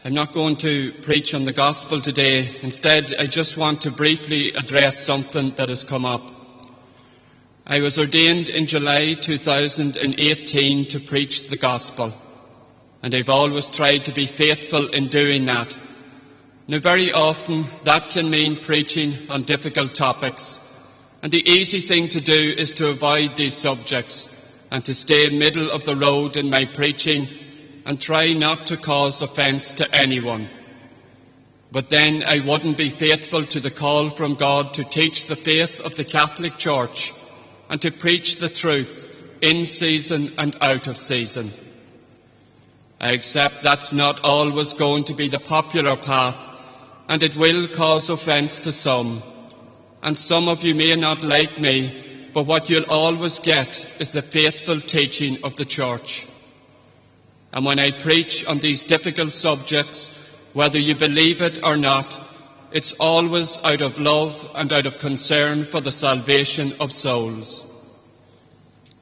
I'm not going to preach on the gospel today. Instead, I just want to briefly address something that has come up. I was ordained in July 2018 to preach the gospel, and I've always tried to be faithful in doing that. Now, very often that can mean preaching on difficult topics, and the easy thing to do is to avoid these subjects and to stay middle of the road in my preaching and try not to cause offence to anyone. But then I wouldn't be faithful to the call from God to teach the faith of the Catholic Church and to preach the truth in season and out of season. I accept that's not always going to be the popular path, and it will cause offence to some. And some of you may not like me, but what you'll always get is the faithful teaching of the Church. And when I preach on these difficult subjects, whether you believe it or not, it's always out of love and out of concern for the salvation of souls.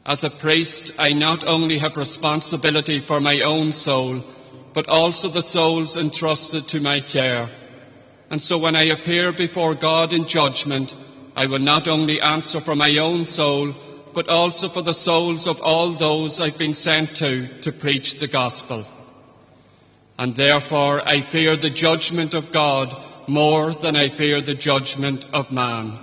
As a priest, I not only have responsibility for my own soul, but also the souls entrusted to my care. And so when I appear before God in judgment, I will not only answer for my own soul, but also for the souls of all those I've been sent to preach the gospel. And therefore I fear the judgment of God more than I fear the judgment of man.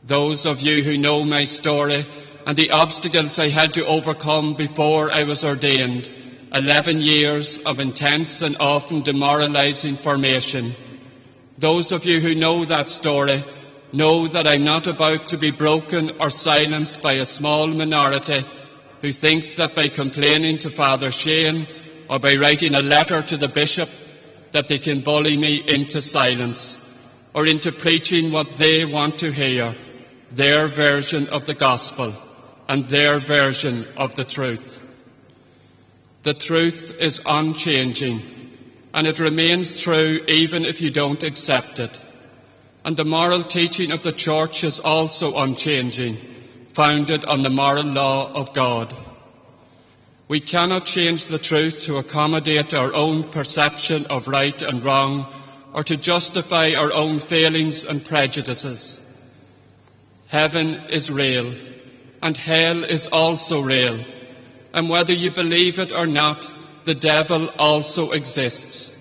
Those of you who know my story and the obstacles I had to overcome before I was ordained, 11 years of intense and often demoralizing formation, those of you who know that story know that I'm not about to be broken or silenced by a small minority who think that by complaining to Father Seán or by writing a letter to the bishop that they can bully me into silence or into preaching what they want to hear, their version of the gospel and their version of the truth. The truth is unchanging, and it remains true even if you don't accept it. And the moral teaching of the Church is also unchanging, founded on the moral law of God. We cannot change the truth to accommodate our own perception of right and wrong, or to justify our own failings and prejudices. Heaven is real, and hell is also real, and whether you believe it or not, the devil also exists.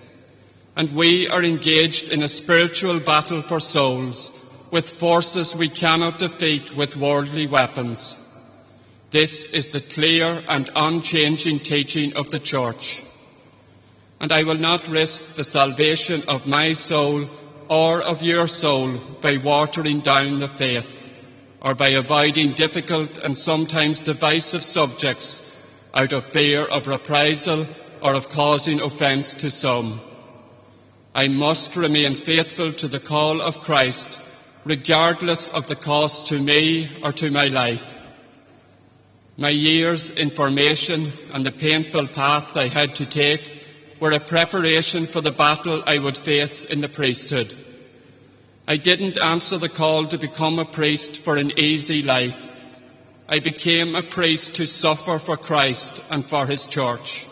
And we are engaged in a spiritual battle for souls with forces we cannot defeat with worldly weapons. This is the clear and unchanging teaching of the Church. And I will not risk the salvation of my soul or of your soul by watering down the faith or by avoiding difficult and sometimes divisive subjects out of fear of reprisal or of causing offence to some. I must remain faithful to the call of Christ, regardless of the cost to me or to my life. My years in formation and the painful path I had to take were a preparation for the battle I would face in the priesthood. I didn't answer the call to become a priest for an easy life. I became a priest to suffer for Christ and for his Church.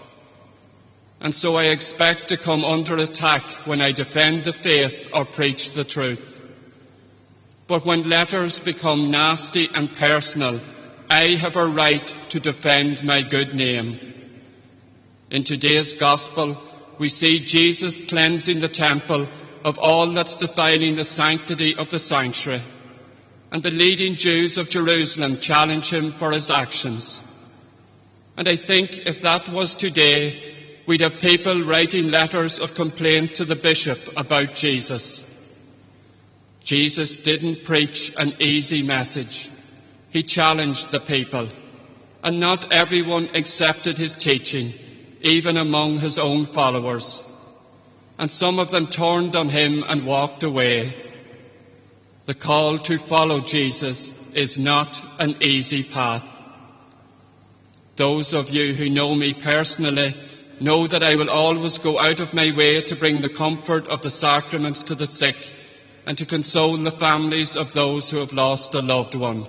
And so I expect to come under attack when I defend the faith or preach the truth. But when letters become nasty and personal, I have a right to defend my good name. In today's Gospel, we see Jesus cleansing the temple of all that's defiling the sanctity of the sanctuary, and the leading Jews of Jerusalem challenge him for his actions. And I think if that was today, we'd have people writing letters of complaint to the bishop about Jesus. Jesus didn't preach an easy message. He challenged the people, and not everyone accepted his teaching, even among his own followers. And some of them turned on him and walked away. The call to follow Jesus is not an easy path. Those of you who know me personally know that I will always go out of my way to bring the comfort of the sacraments to the sick and to console the families of those who have lost a loved one.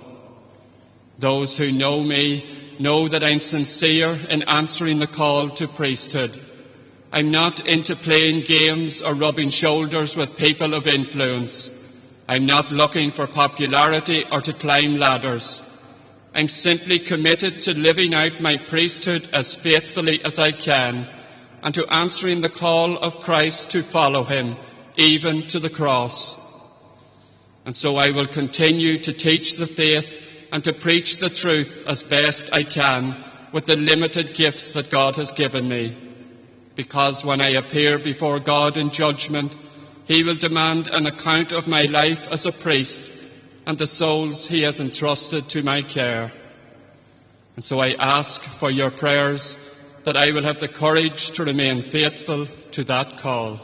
Those who know me know that I'm sincere in answering the call to priesthood, I'm not into playing games or rubbing shoulders with people of influence. I'm not looking for popularity or to climb ladders. I'm simply committed to living out my priesthood as faithfully as I can and to answering the call of Christ to follow him, even to the cross. And so I will continue to teach the faith and to preach the truth as best I can with the limited gifts that God has given me. Because when I appear before God in judgment, he will demand an account of my life as a priest and the souls he has entrusted to my care. And so I ask for your prayers that I will have the courage to remain faithful to that call.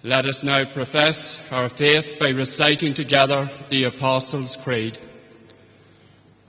Let us now profess our faith by reciting together the Apostles' Creed.